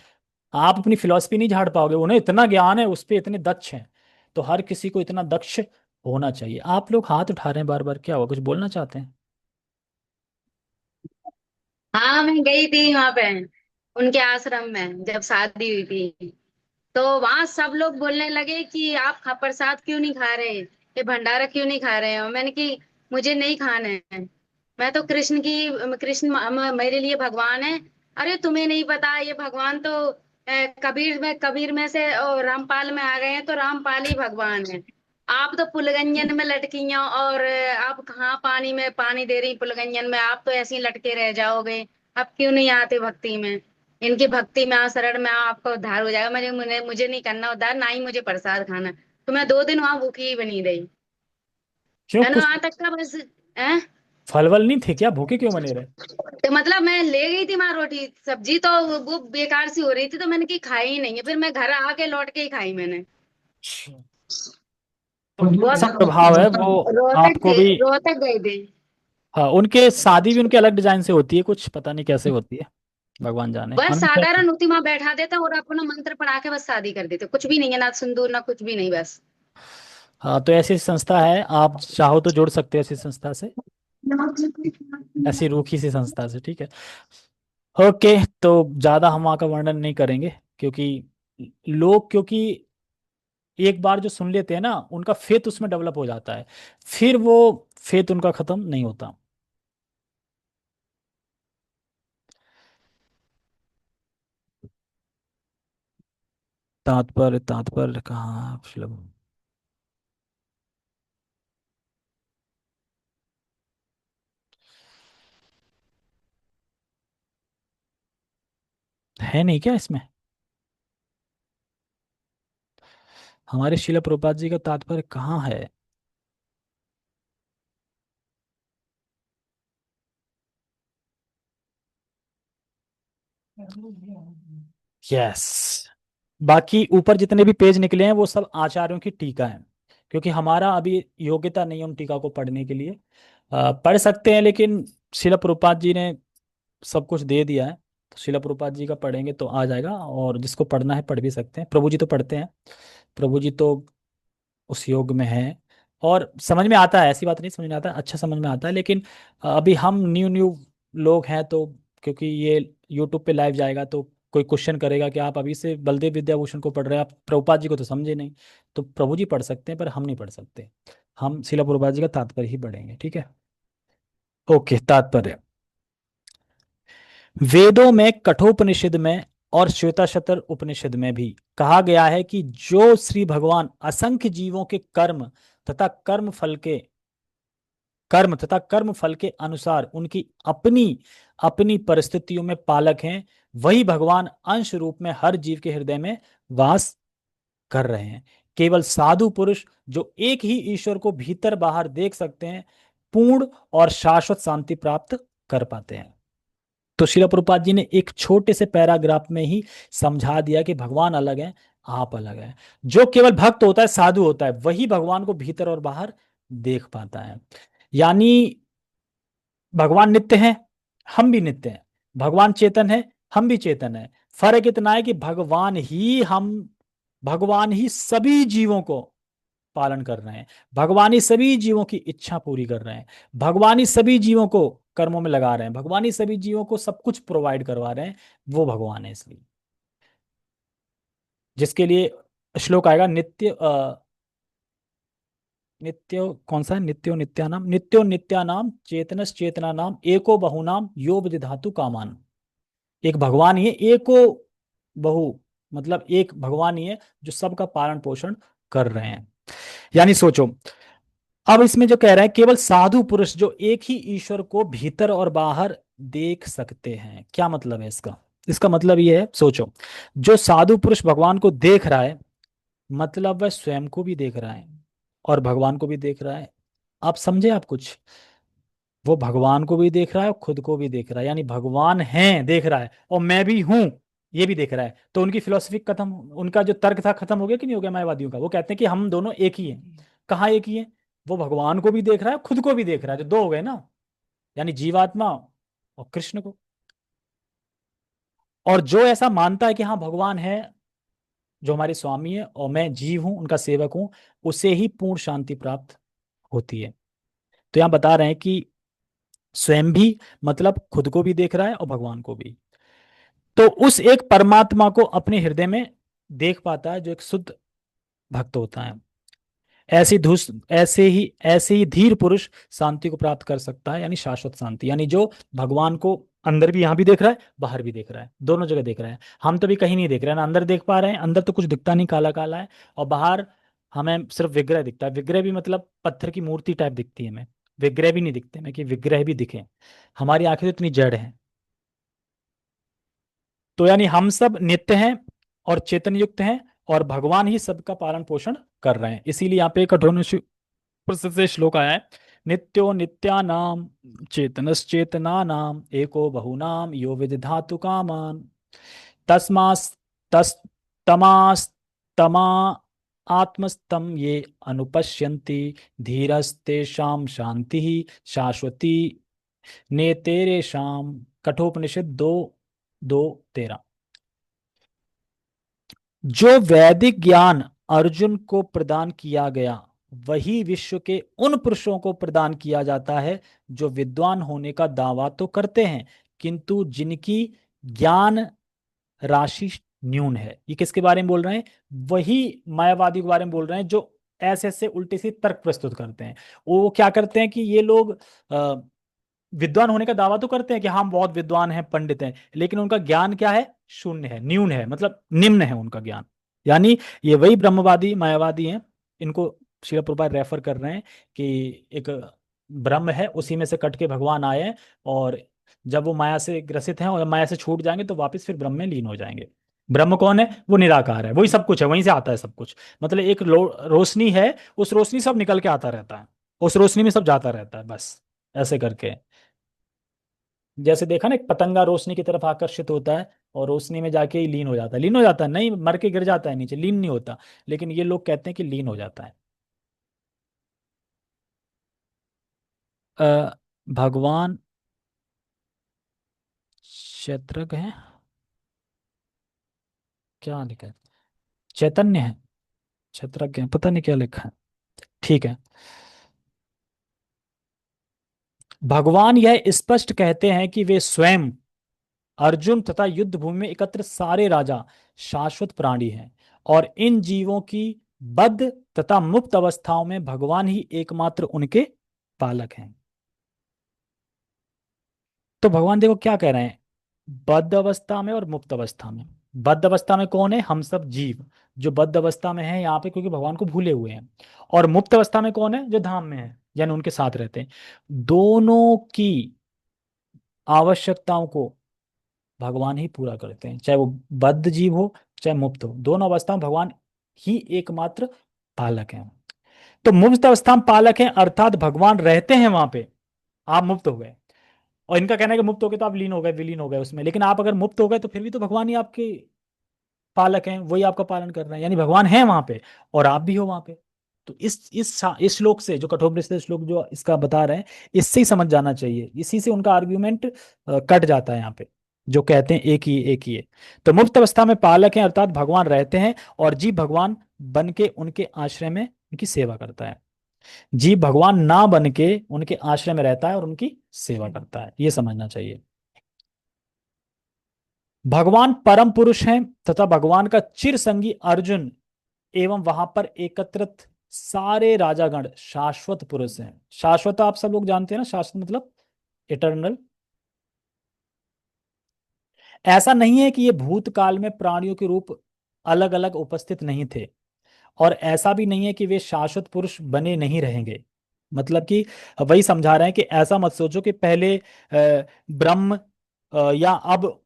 आप अपनी फिलॉसफी नहीं झाड़ पाओगे, उन्हें इतना ज्ञान है, उस पे इतने दक्ष हैं। तो हर किसी को इतना दक्ष होना चाहिए। आप लोग हाथ उठा रहे हैं बार बार, क्या हुआ, कुछ बोलना चाहते हैं? हाँ, मैं गई थी वहां पे उनके आश्रम में जब शादी हुई थी। तो वहां सब लोग बोलने लगे कि आप प्रसाद क्यों नहीं खा रहे, ये भंडारा क्यों नहीं खा रहे हो। मैंने कि मुझे नहीं खाना है, मैं तो कृष्ण मेरे लिए भगवान है। अरे तुम्हें नहीं पता, ये भगवान तो कबीर में से रामपाल में आ गए हैं, तो रामपाल ही भगवान है। आप तो पुलगंजन में लटकी हैं, और आप कहाँ पानी में पानी दे रही पुलगंजन में, आप तो ऐसे ही लटके रह जाओगे। आप क्यों नहीं आते भक्ति में? इनकी भक्ति में आओ, शरण में आओ, आपका उद्धार हो जाएगा। मुझे नहीं करना उद्धार, ना ही मुझे प्रसाद खाना। तो मैं 2 दिन वहां भूखी ही बनी रही। क्यों, मैंने कुछ वहां तक का बस है। फल वल नहीं थे क्या? भूखे क्यों बने रहे? तो मतलब मैं ले गई थी वहां रोटी सब्जी, तो वो बेकार सी हो रही थी, तो मैंने की खाई ही नहीं है, फिर मैं घर आके लौट के ही खाई मैंने। अच्छा। तो ऐसा बहुत प्रभाव है वो रोहतक आपको थे, भी। रोहतक गए थे। हाँ, उनके शादी भी उनके अलग डिजाइन से होती है, कुछ पता नहीं कैसे होती है, भगवान जाने, बस हमें क्या। साधारण होती, वहां बैठा देते और अपना मंत्र पढ़ा के बस शादी कर देते, कुछ भी नहीं है, ना सिंदूर ना कुछ भी नहीं, बस। हाँ, तो ऐसी संस्था है, आप चाहो तो जुड़ सकते हो ऐसी संस्था से, ऐसी रूखी सी संस्था से, ठीक है। ओके, तो ज्यादा हम वहाँ का वर्णन नहीं करेंगे, क्योंकि लोग, क्योंकि एक बार जो सुन लेते हैं ना, उनका फेथ उसमें डेवलप हो जाता है, फिर वो फेथ उनका खत्म नहीं होता। तात्पर्य, तात्पर्य कहाँ श्लोक? है नहीं क्या इसमें? हमारे शिला प्रभुपाद जी का तात्पर्य कहाँ है? यस। बाकी ऊपर जितने भी पेज निकले हैं वो सब आचार्यों की टीका है, क्योंकि हमारा अभी योग्यता नहीं है उन टीका को पढ़ने के लिए। पढ़ सकते हैं, लेकिन शिला प्रभुपाद जी ने सब कुछ दे दिया है, तो शिला प्रभुपाद जी का पढ़ेंगे तो आ जाएगा, और जिसको पढ़ना है पढ़ भी सकते हैं। प्रभु जी तो पढ़ते हैं, प्रभु जी तो उस योग में है, और समझ में आता है, ऐसी बात नहीं, समझ में आता है, अच्छा समझ में आता है, लेकिन अभी हम न्यू न्यू लोग हैं, तो क्योंकि ये यूट्यूब पे लाइव जाएगा, तो कोई क्वेश्चन करेगा कि आप अभी से बलदेव विद्याभूषण को पढ़ रहे हैं, आप प्रभुपाद जी को तो समझे नहीं। तो प्रभु जी पढ़ सकते हैं, पर हम नहीं पढ़ सकते, हम शिला प्रभुपाद जी का तात्पर्य ही पढ़ेंगे, ठीक है। ओके, तात्पर्य। वेदों में, कठोपनिषद में और श्वेताशतर उपनिषद में भी कहा गया है कि जो श्री भगवान असंख्य जीवों के तथा कर्म तथा कर्म फल के अनुसार उनकी अपनी अपनी परिस्थितियों में पालक हैं, वही भगवान अंश रूप में हर जीव के हृदय में वास कर रहे हैं। केवल साधु पुरुष, जो एक ही ईश्वर को भीतर बाहर देख सकते हैं, पूर्ण और शाश्वत शांति प्राप्त कर पाते हैं। तो शिला प्रभुपाद जी ने एक छोटे से पैराग्राफ में ही समझा दिया कि भगवान अलग है, आप अलग है। जो केवल भक्त होता है, साधु होता है, वही भगवान को भीतर और बाहर देख पाता है। यानी भगवान नित्य हैं, हम भी नित्य हैं। भगवान चेतन है, हम भी चेतन है। फर्क इतना है कि भगवान ही सभी जीवों को पालन कर रहे हैं, भगवान ही सभी जीवों की इच्छा पूरी कर रहे हैं, भगवान ही सभी जीवों को कर्मों में लगा रहे हैं, भगवान ही सभी जीवों को सब कुछ प्रोवाइड करवा रहे हैं। वो भगवान है, इसलिए जिसके लिए श्लोक आएगा, कौन सा है? नित्यो नित्यानाम चेतनस चेतना नाम एको बहुनाम यो विदधातु कामान। एक भगवान ही है, एको बहु, मतलब एक भगवान ही है जो सबका पालन पोषण कर रहे हैं। यानी सोचो, अब इसमें जो कह रहा है, केवल साधु पुरुष जो एक ही ईश्वर को भीतर और बाहर देख सकते हैं, क्या मतलब है इसका? इसका मतलब ये है, सोचो, जो साधु पुरुष भगवान को देख रहा है, मतलब वह स्वयं को भी देख रहा है और भगवान को भी देख रहा है। आप समझे? आप कुछ, वो भगवान को भी देख रहा है और खुद को भी देख रहा है, यानी भगवान है देख रहा है, और मैं भी हूं ये भी देख रहा है। तो उनकी फिलोसफी खत्म, उनका जो तर्क था खत्म हो गया कि नहीं हो गया मायावादियों का? वो कहते हैं कि हम दोनों एक ही हैं। कहाँ एक ही हैं? वो भगवान को भी देख रहा है, खुद को भी देख रहा है, जो दो हो गए ना, यानी जीवात्मा और कृष्ण को। और जो ऐसा मानता है कि हाँ भगवान है, जो हमारे स्वामी है और मैं जीव हूं, उनका सेवक हूं, उसे ही पूर्ण शांति प्राप्त होती है। तो यहां बता रहे हैं कि स्वयं भी, मतलब खुद को भी देख रहा है और भगवान को भी, तो उस एक परमात्मा को अपने हृदय में देख पाता है जो एक शुद्ध भक्त होता है। ऐसे ही धीर पुरुष शांति को प्राप्त कर सकता है, यानी शाश्वत शांति, यानी जो भगवान को अंदर भी यहां भी देख रहा है, बाहर भी देख रहा है, दोनों जगह देख रहा है। हम तो भी कहीं नहीं देख रहे हैं ना, अंदर देख पा रहे हैं, अंदर तो कुछ दिखता नहीं, काला काला है, और बाहर हमें सिर्फ विग्रह दिखता है। विग्रह भी मतलब पत्थर की मूर्ति टाइप दिखती है हमें, विग्रह भी नहीं दिखते हमें कि विग्रह भी दिखे। हमारी आंखें तो इतनी जड़ हैं। तो यानी हम सब नित्य हैं और चेतन युक्त हैं, और भगवान ही सबका पालन पोषण कर रहे हैं। इसीलिए यहाँ पे कठोर प्रसिद्ध से श्लोक आया है। नित्यो नित्यानाम चेतनश्चेतनानाम एको बहुनाम यो विदधातु कामान तस्मास तस् तमास तमा आत्मस्तम ये अनुपश्यन्ति धीरस्तेषां शांति शाश्वती नेतेरेषाम। कठोपनिषद 2:2-13। जो वैदिक ज्ञान अर्जुन को प्रदान किया गया वही विश्व के उन पुरुषों को प्रदान किया जाता है जो विद्वान होने का दावा तो करते हैं किंतु जिनकी ज्ञान राशि न्यून है। ये किसके बारे में बोल रहे हैं? वही मायावादी के बारे में बोल रहे हैं जो ऐसे ऐसे उल्टे से तर्क प्रस्तुत करते हैं। वो क्या करते हैं कि ये लोग विद्वान होने का दावा तो करते हैं कि हम बहुत विद्वान हैं, पंडित हैं, लेकिन उनका ज्ञान क्या है? शून्य है, न्यून है, मतलब निम्न है उनका ज्ञान। यानी ये वही ब्रह्मवादी मायावादी हैं। इनको श्रील प्रभुपाद रेफर कर रहे हैं कि एक ब्रह्म है, उसी में से कट के भगवान आए हैं, और जब वो माया से ग्रसित हैं और माया से छूट जाएंगे तो वापस फिर ब्रह्म में लीन हो जाएंगे। ब्रह्म कौन है? वो निराकार है, वही सब कुछ है, वहीं से आता है सब कुछ। मतलब एक रोशनी है, उस रोशनी सब निकल के आता रहता है, उस रोशनी में सब जाता रहता है, बस ऐसे करके। जैसे देखा ना, एक पतंगा रोशनी की तरफ आकर्षित होता है और रोशनी में जाके ही लीन हो जाता है। लीन हो जाता है नहीं, मर के गिर जाता है नीचे, लीन नहीं होता। लेकिन ये लोग कहते हैं कि लीन हो जाता है। भगवान क्षेत्रज्ञ है, क्या लिखा है? चैतन्य है, क्षेत्रज्ञ है, पता नहीं क्या लिखा है। ठीक है। भगवान यह स्पष्ट कहते हैं कि वे स्वयं, अर्जुन तथा युद्ध भूमि में एकत्र सारे राजा शाश्वत प्राणी हैं और इन जीवों की बद्ध तथा मुक्त अवस्थाओं में भगवान ही एकमात्र उनके पालक हैं। तो भगवान देखो क्या कह रहे हैं, बद्ध अवस्था में और मुक्त अवस्था में। बद्ध अवस्था में कौन है? हम सब जीव जो बद्ध अवस्था में हैं यहाँ पे, क्योंकि भगवान को भूले हुए हैं। और मुक्त अवस्था में कौन है? जो धाम में है, यानी उनके साथ रहते हैं। दोनों की आवश्यकताओं को भगवान ही पूरा करते हैं, चाहे वो बद्ध जीव हो चाहे मुक्त हो, दोनों अवस्था में भगवान ही एकमात्र पालक हैं। तो मुक्त अवस्था में पालक हैं, अर्थात भगवान रहते हैं वहां पे, आप मुक्त हो गए। और इनका कहना है कि मुक्त हो गए तो आप लीन हो गए, विलीन हो गए उसमें, लेकिन आप अगर मुक्त हो गए तो फिर भी तो भगवान ही आपके पालक हैं, वही आपका पालन कर रहे हैं, यानी भगवान है वहां पे और आप भी हो वहां पे। तो इस श्लोक से, जो कठोपनिषद श्लोक जो इसका बता रहे हैं, इससे ही समझ जाना चाहिए। इसी से उनका आर्ग्यूमेंट कट जाता है यहाँ पे, जो कहते हैं एक ही एक ही है। तो मुक्त अवस्था में पालक हैं, अर्थात भगवान रहते हैं और जीव भगवान बन के उनके आश्रय में उनकी सेवा करता है। जीव भगवान ना बन के उनके आश्रय में रहता है और उनकी सेवा करता है, ये समझना चाहिए। भगवान परम पुरुष हैं तथा भगवान का चिर संगी अर्जुन एवं वहां पर एकत्रित सारे राजागण शाश्वत पुरुष हैं। शाश्वत आप सब लोग जानते हैं ना, शाश्वत मतलब इटर्नल। ऐसा नहीं है कि ये भूतकाल में प्राणियों के रूप अलग अलग उपस्थित नहीं थे, और ऐसा भी नहीं है कि वे शाश्वत पुरुष बने नहीं रहेंगे। मतलब कि वही समझा रहे हैं कि ऐसा मत सोचो कि पहले ब्रह्म या अब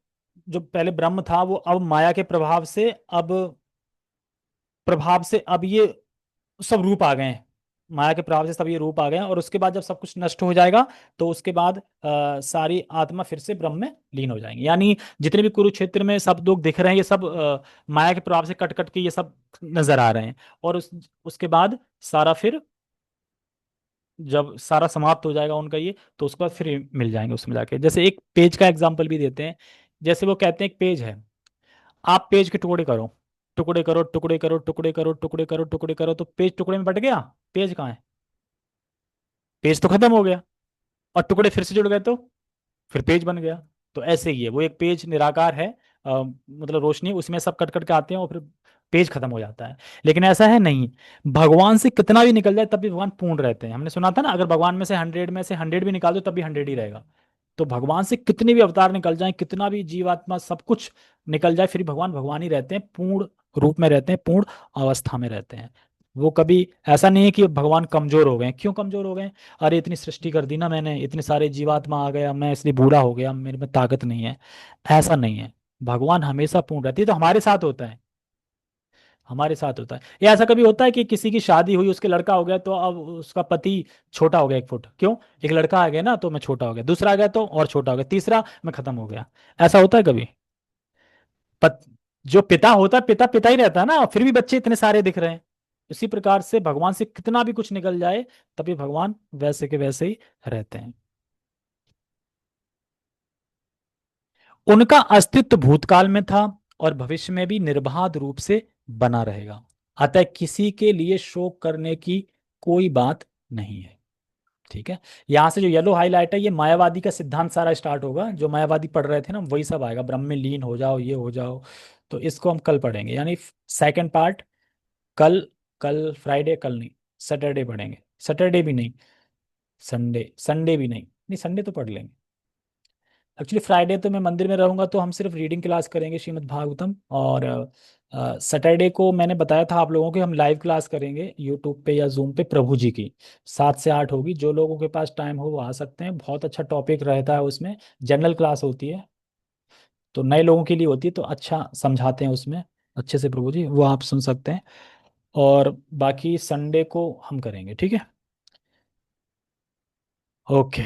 जो पहले ब्रह्म था वो अब माया के प्रभाव से अब ये सब रूप आ गए हैं। माया के प्रभाव से सब ये रूप आ गए हैं, और उसके बाद जब सब कुछ नष्ट हो जाएगा तो उसके बाद सारी आत्मा फिर से ब्रह्म में लीन हो जाएंगी। यानी जितने भी कुरुक्षेत्र में सब लोग दिख रहे हैं, ये सब माया के प्रभाव से कट कट के ये सब नजर आ रहे हैं। और उसके बाद सारा फिर जब सारा समाप्त हो जाएगा उनका ये, तो उसके बाद फिर मिल जाएंगे उसमें जाके। जैसे एक पेज का एग्जाम्पल भी देते हैं। जैसे वो कहते हैं एक पेज है, आप पेज के टुकड़े करो, टुकड़े करो, टुकड़े करो, टुकड़े करो, टुकड़े करो, टुकड़े करो, तो पेज टुकड़े में बट गया, पेज कहाँ है? पेज तो खत्म हो गया। और टुकड़े फिर से जुड़ गए तो फिर पेज बन गया। तो ऐसे ही है, वो एक पेज निराकार है, मतलब रोशनी, उसमें सब कट कट के आते हैं और फिर पेज खत्म हो जाता है। लेकिन ऐसा है नहीं, भगवान से कितना भी निकल जाए तब भी भगवान पूर्ण रहते हैं। हमने सुना था ना, अगर भगवान में से 100 भी निकाल दो तब भी 100 ही रहेगा। तो भगवान से कितने भी अवतार निकल जाए, कितना भी जीवात्मा सब कुछ निकल जाए, फिर भगवान भगवान ही रहते हैं, पूर्ण रूप में रहते हैं, पूर्ण अवस्था में रहते हैं। वो कभी ऐसा नहीं है कि भगवान कमजोर हो गए। क्यों कमजोर हो गए? अरे इतनी सृष्टि कर दी ना मैंने, इतने सारे जीवात्मा आ गए, अब मैं इसलिए बूढ़ा हो गया, मेरे में ताकत नहीं है। ऐसा नहीं है, भगवान हमेशा पूर्ण रहती है। तो हमारे साथ होता है, हमारे साथ होता है। ये ऐसा कभी होता है कि किसी की शादी हुई, उसके लड़का हो गया, तो अब उसका पति छोटा हो गया 1 फुट, क्यों? एक लड़का आ गया ना, तो मैं छोटा हो गया, दूसरा आ गया तो और छोटा हो गया, तीसरा मैं खत्म हो गया। ऐसा होता है कभी? पत, जो पिता होता है, पिता पिता ही रहता है ना, फिर भी बच्चे इतने सारे दिख रहे हैं। इसी प्रकार से भगवान से कितना भी कुछ निकल जाए, तभी भगवान वैसे के वैसे ही रहते हैं। उनका अस्तित्व भूतकाल में था और भविष्य में भी निर्बाध रूप से बना रहेगा। अतः किसी के लिए शोक करने की कोई बात नहीं है। ठीक है। यहां से जो येलो हाईलाइट है, ये मायावादी का सिद्धांत सारा स्टार्ट होगा। जो मायावादी पढ़ रहे थे ना, वही सब आएगा, ब्रह्म में लीन हो जाओ, ये हो जाओ। तो इसको हम कल पढ़ेंगे, यानी सेकंड पार्ट कल। कल फ्राइडे, कल नहीं, सैटरडे पढ़ेंगे। सैटरडे भी नहीं, संडे, संडे भी नहीं, नहीं संडे तो पढ़ लेंगे। एक्चुअली फ्राइडे तो मैं मंदिर में रहूंगा, तो हम सिर्फ रीडिंग क्लास करेंगे श्रीमद् भागवतम। और सैटरडे को मैंने बताया था आप लोगों को, हम लाइव क्लास करेंगे यूट्यूब पे या जूम पे, प्रभु जी की 7 से 8 होगी। जो लोगों के पास टाइम हो वो आ सकते हैं, बहुत अच्छा टॉपिक रहता है उसमें। जनरल क्लास होती है, तो नए लोगों के लिए होती है, तो अच्छा समझाते हैं उसमें अच्छे से प्रभु जी, वो आप सुन सकते हैं। और बाकी संडे को हम करेंगे, ठीक है। ओके।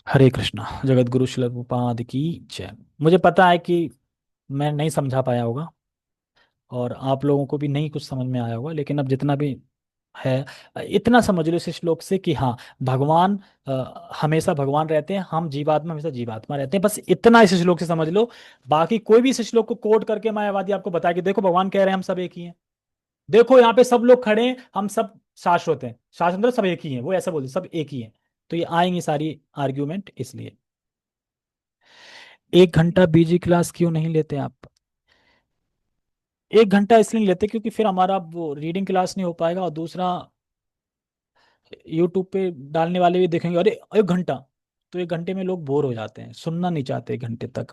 हरे कृष्णा। जगत गुरु श्रील प्रभुपाद की जय। मुझे पता है कि मैं नहीं समझा पाया होगा, और आप लोगों को भी नहीं कुछ समझ में आया होगा, लेकिन अब जितना भी है, इतना समझ लो इस श्लोक से कि हाँ, भगवान हमेशा भगवान रहते हैं, हम जीवात्मा हमेशा जीवात्मा रहते हैं, बस इतना इस श्लोक से समझ लो। बाकी कोई भी इस श्लोक को कोट करके मायावादी आपको बताए कि देखो भगवान कह रहे हैं हम सब एक ही हैं, देखो यहाँ पे सब लोग खड़े हैं, हम सब शाश्वत हैं, शाश्वत मतलब सब एक ही हैं, वो ऐसा बोलते सब एक ही हैं। तो ये आएंगी सारी आर्ग्यूमेंट इसलिए। 1 घंटा बीजी क्लास क्यों नहीं लेते आप? 1 घंटा इसलिए नहीं लेते क्योंकि फिर हमारा वो रीडिंग क्लास नहीं हो पाएगा, और दूसरा यूट्यूब पे डालने वाले भी देखेंगे अरे 1 घंटा, तो 1 घंटे में लोग बोर हो जाते हैं, सुनना नहीं चाहते 1 घंटे तक।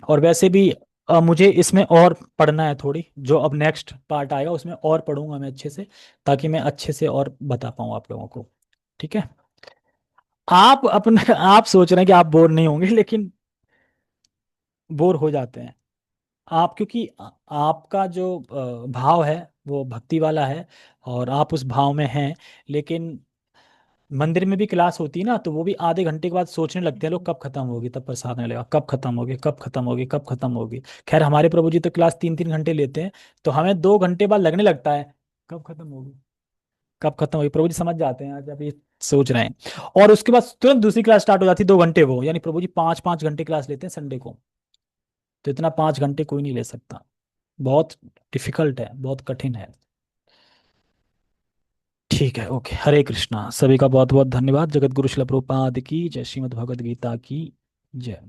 और वैसे भी मुझे इसमें और पढ़ना है थोड़ी, जो अब नेक्स्ट पार्ट आएगा उसमें और पढ़ूंगा मैं अच्छे से, ताकि मैं अच्छे से और बता पाऊँ आप लोगों को। ठीक है। आप अपने आप सोच रहे हैं कि आप बोर नहीं होंगे, लेकिन बोर हो जाते हैं आप, क्योंकि आपका जो भाव है वो भक्ति वाला है, और आप उस भाव में हैं। लेकिन मंदिर में भी क्लास होती है ना, तो वो भी आधे घंटे के बाद सोचने लगते हैं लोग कब खत्म होगी, तब प्रसाद में लगेगा, कब खत्म होगी, कब खत्म होगी, कब खत्म होगी। खैर हमारे प्रभु जी तो क्लास 3 3 घंटे लेते हैं, तो हमें 2 घंटे बाद लगने लगता है कब खत्म होगी, कब खत्म होगी। प्रभु जी समझ जाते हैं, आज अभी सोच रहे हैं। और उसके बाद तुरंत दूसरी क्लास स्टार्ट हो जाती है, 2 घंटे वो, यानी प्रभु जी 5 5 घंटे क्लास लेते हैं संडे को। तो इतना 5 घंटे कोई नहीं ले सकता, बहुत डिफिकल्ट है, बहुत कठिन है। ठीक है, ओके। हरे कृष्णा। सभी का बहुत बहुत धन्यवाद। जगत गुरु शिल प्रभुपाद की जय। श्रीमद् भगवद गीता की जय।